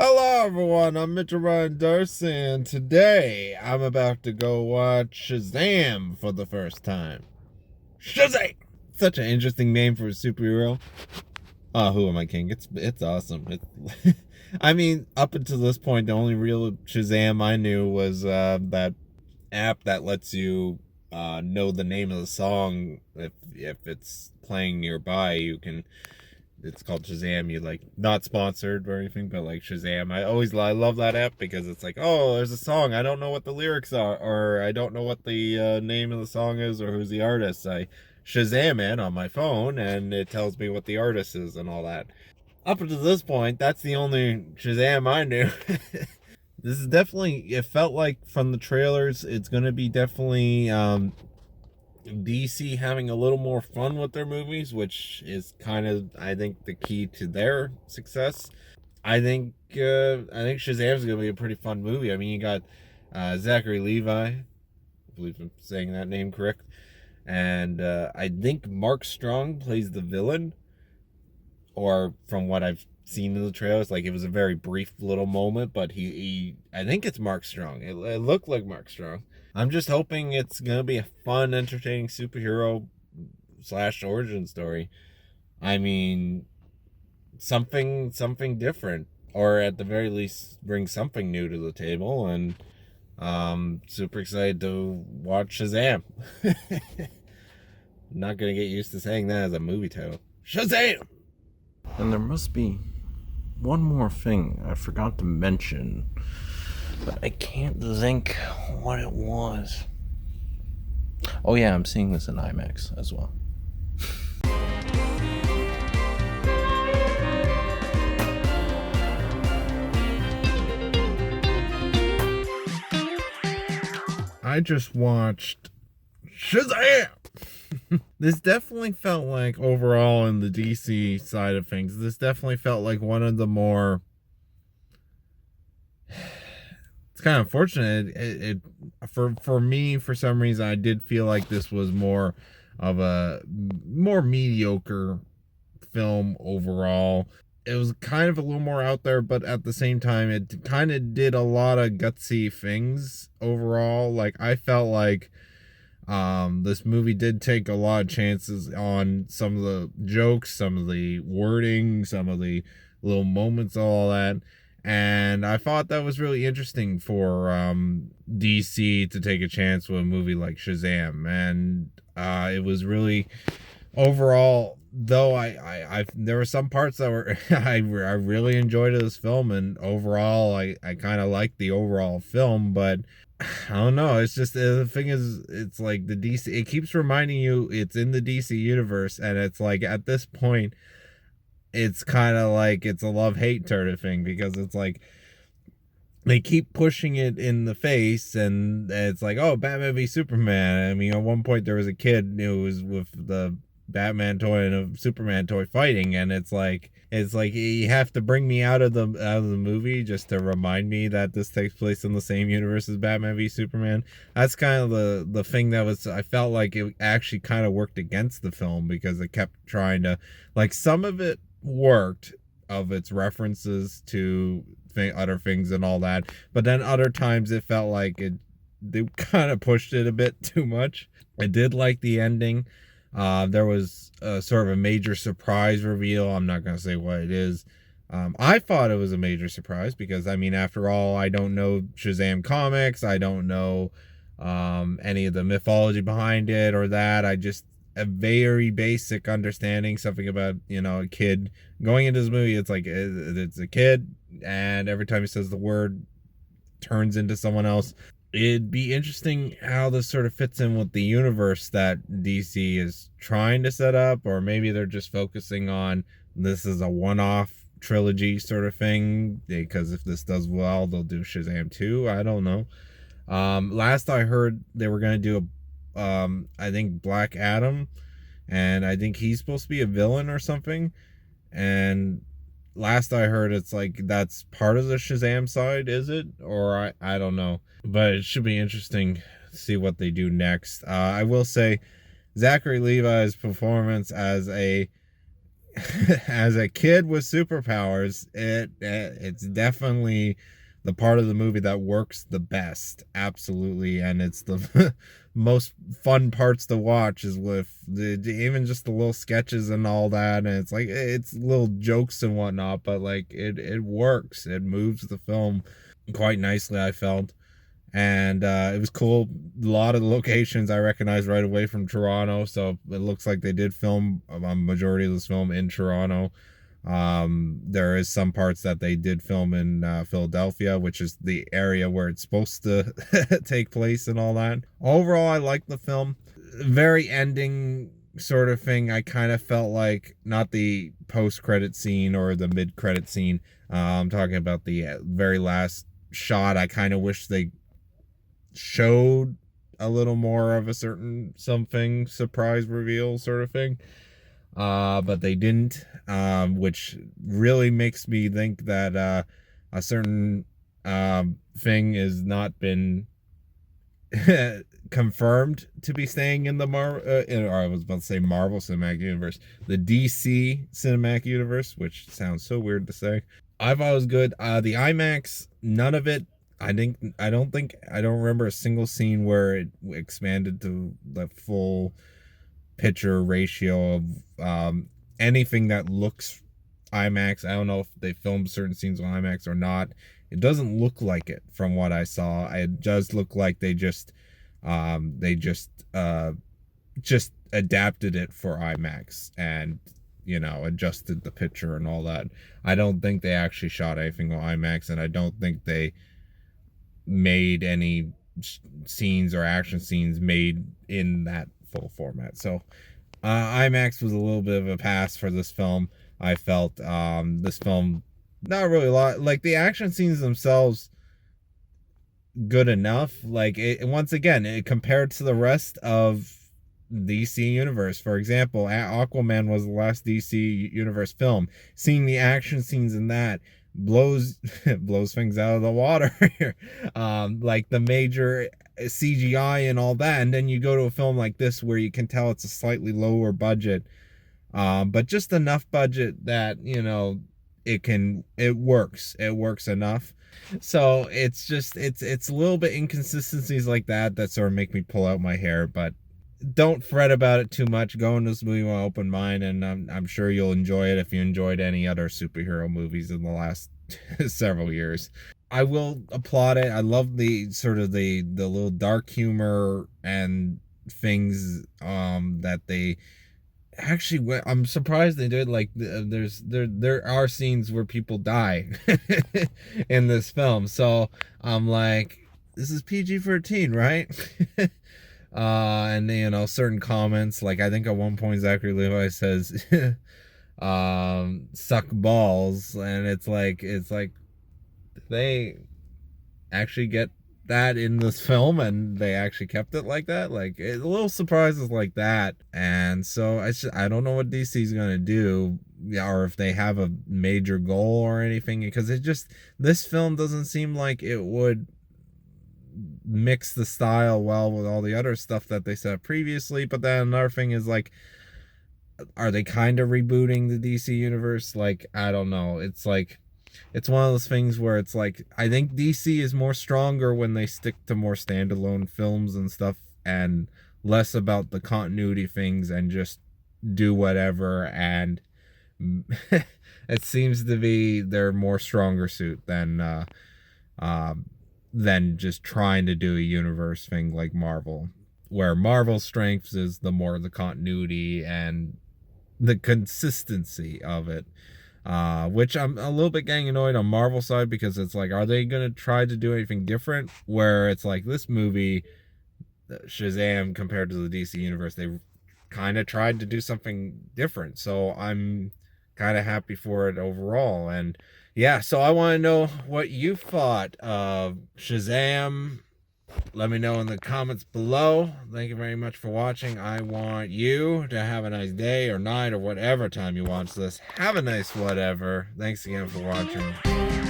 Hello everyone, I'm Mitchell Ryan Darcy, and today I'm about to go watch Shazam for the first time. Shazam! Such an interesting name for a superhero. Oh, who am I king? It's awesome. I mean, up until this point, the only real Shazam I knew was that app that lets you know the name of the song if it's playing nearby. It's called Shazam. You like, not sponsored or anything, but like Shazam. I love that app because it's like, oh, there's a song. I don't know what the lyrics are, or I don't know what the name of the song is, or who's the artist. I Shazam it on my phone, and it tells me what the artist is and all that. Up until this point, that's the only Shazam I knew. This is definitely, it felt like from the trailers, it's gonna be definitely DC having a little more fun with their movies, which is kind of, I think, the key to their success. I think Shazam's gonna be a pretty fun movie. I mean, you got Zachary Levi, I believe I'm saying that name correct, and I think Mark Strong plays the villain, or from what I've seen in the trailers, like it was a very brief little moment, but he I think it's Mark Strong. It looked like Mark Strong. I'm just hoping it's gonna be a fun, entertaining superhero slash origin story. I mean, something different, or at the very least, bring something new to the table. And super excited to watch Shazam. Not gonna get used to saying that as a movie title. Shazam! And there must be one more thing I forgot to mention, but I can't think what it was. Oh yeah, I'm seeing this in IMAX as well. I just watched Shazam! This definitely felt like, overall, in the DC side of things, this definitely felt like one of the more, it's kind of unfortunate. For me, for some reason, I did feel like this was more of a more mediocre film overall. It was kind of a little more out there, but at the same time, it kind of did a lot of gutsy things overall. Like, I felt like this movie did take a lot of chances on some of the jokes, some of the wording, some of the little moments, all that. And I thought that was really interesting for DC to take a chance with a movie like Shazam. And it was really, overall, though I there were some parts that were I really enjoyed this film, and overall I kind of liked the overall film, but I don't know. It's just, the thing is, it's like the DC. It keeps reminding you it's in the DC universe, and it's like at this point, it's kind of like it's a love-hate sort of thing, because it's like they keep pushing it in the face, and it's like, oh, Batman v Superman. I mean, at one point there was a kid who was with the Batman toy and a Superman toy fighting, and it's like you have to bring me out of the movie just to remind me that this takes place in the same universe as Batman v Superman. That's kind of the thing that was, I felt like it actually kind of worked against the film, because it kept trying to, like, some of it worked, of its references to other things and all that, but then other times it felt like they kind of pushed it a bit too much. I did like the ending. There was sort of a major surprise reveal. I'm not going to say what it is. I thought it was a major surprise because, I mean, after all, I don't know Shazam comics. I don't know any of the mythology behind it or that. I just, a very basic understanding, something about, a kid going into this movie. It's like, it's a kid, and every time he says the word, turns into someone else. It'd be interesting how this sort of fits in with the universe that DC is trying to set up, or maybe they're just focusing on this is a one-off trilogy sort of thing, because if this does well, they'll do Shazam 2. I don't know. Last I heard, they were going to do I think Black Adam, and I think he's supposed to be a villain or something, and last I heard, it's like that's part of the Shazam side, is it? Or I don't know. But it should be interesting to see what they do next. I will say, Zachary Levi's performance as as a kid with superpowers, it's definitely the part of the movie that works the best, absolutely, and it's the most fun parts to watch is with even just the little sketches and all that, and it's like it's little jokes and whatnot, but like it works, it moves the film quite nicely, I felt. And it was cool. A lot of the locations I recognized right away from Toronto, so it looks like they did film a majority of this film in Toronto. There is some parts that they did film in Philadelphia, which is the area where it's supposed to take place and all that. Overall, I like the film. Very ending sort of thing. I kind of felt like not the post-credit scene or the mid-credit scene. I'm talking about the very last shot. I kind of wish they showed a little more of a certain something surprise reveal sort of thing, but they didn't, which really makes me think that a certain thing has not been confirmed to be staying in the or I was about to say Marvel Cinematic Universe, the DC Cinematic Universe, which sounds so weird to say. I thought it was good. The IMAX, none of it. I don't remember a single scene where it expanded to the full picture ratio of anything that looks IMAX. I don't know if they filmed certain scenes on IMAX or not. It doesn't look like it from what I saw. It does look like they just adapted it for IMAX and adjusted the picture and all that. I don't think they actually shot anything on IMAX, and I don't think they made any scenes or action scenes made in that full format. So IMAX was a little bit of a pass for this film. I felt this film not really a lot, like the action scenes themselves, good enough. Like once again, compared to the rest of DC universe, for example, Aquaman was the last DC universe film. Seeing the action scenes in that blows blows things out of the water. Like the major CGI and all that, and then you go to a film like this where you can tell it's a slightly lower budget, but just enough budget that it works enough. So it's just it's a little bit inconsistencies like that sort of make me pull out my hair, but don't fret about it too much. Go into this movie with an open mind, and I'm sure you'll enjoy it if you enjoyed any other superhero movies in the last several years. I will applaud it. I love the sort of the little dark humor and things that they actually went. I'm surprised they did. Like there are scenes where people die in this film, so I'm like, this is PG-13, right? And certain comments, like I think at one point Zachary Levi says suck balls, and it's like they actually get that in this film and they actually kept it like that. Like a little surprises like that. And so I don't know what DC's gonna do, or if they have a major goal or anything, because this film doesn't seem like it would mix the style well with all the other stuff that they said previously. But then another thing is, like, are they kind of rebooting the DC universe? Like, I don't know. It's like, it's one of those things where it's like, I think DC is more stronger when they stick to more standalone films and stuff, and less about the continuity things, and just do whatever. And it seems to be their more stronger suit than just trying to do a universe thing like Marvel, where Marvel's strength is the more the continuity and the consistency of it, which I'm a little bit getting annoyed on Marvel side, because it's like, are they gonna try to do anything different? Where it's like, this movie Shazam, compared to the DC universe, they kind of tried to do something different, so I'm kind of happy for it overall. And yeah, so I want to know what you thought of Shazam. Let me know in the comments below. Thank you very much for watching. I want you to have a nice day or night or whatever time you watch this. Have a nice whatever. Thanks again for watching.